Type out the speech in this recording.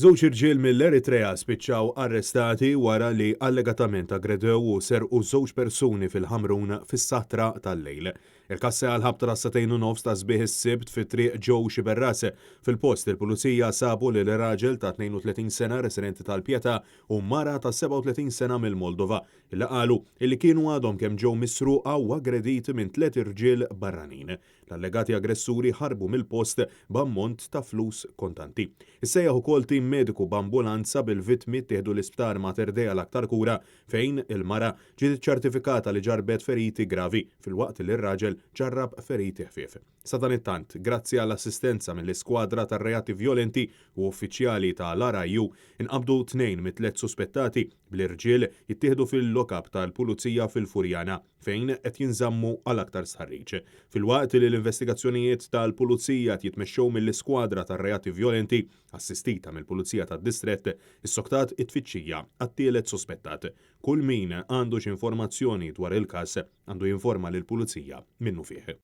Żewġ irġiel mill-Eritrea spiċċaw arrestati wara li allegatament aggredew u serqu żewġ persuni fil-Ħamrun fis-satra tal-lejl. Il-każ għal ħabta ta' satejn u nofs ta' sbieħ is-sibt fit-triq ġew Xiberras. Fil-post il-pulizija sabu lil raġel ta' 32 sena residenti tal-Pjeta u mara ta' 37 sena mill-Moldova illi qalu illi kienu għadhom kemm ġew misruqa u aggrediti minn 3 irġiel barranin. L-allegati aggressuri ħarbu mill-post b'ammont ta' flus kontanti. Issejjaħ ukoll tim mediku b'ambulanza bil-vittmi ttieħdu l-isptar Mater Dei għal-aktar kura fejn il-mara ġiet iċċertifikata li ġarbet feriti gravi filwaqt li r-raġel ġarrab feriti ħfief. Sa dan it-tant, grazzi għall-assistenza mill-iskwadra tar-reati vjolenti u uffiċjali tal-RIU inqabdu 2 mit-3 suspettati bl-irġiel jittieħdu fil-lokab tal-Pulizija fil-Furjana fejn qed jinżammu għal-aktar sħarriġ. Filwaqt li l-investigazzjonijiet tal-Pulizija jitmexxew mill-iskwadra tar-reati vjolenti assistita mill-Pulizija tad-Distrett, is-soktat it-tfittxija għat-tielet sospettat. Kull min għandu x'informazzjoni dwar il-każ għandu jinforma lill-Pulizija minnu fih.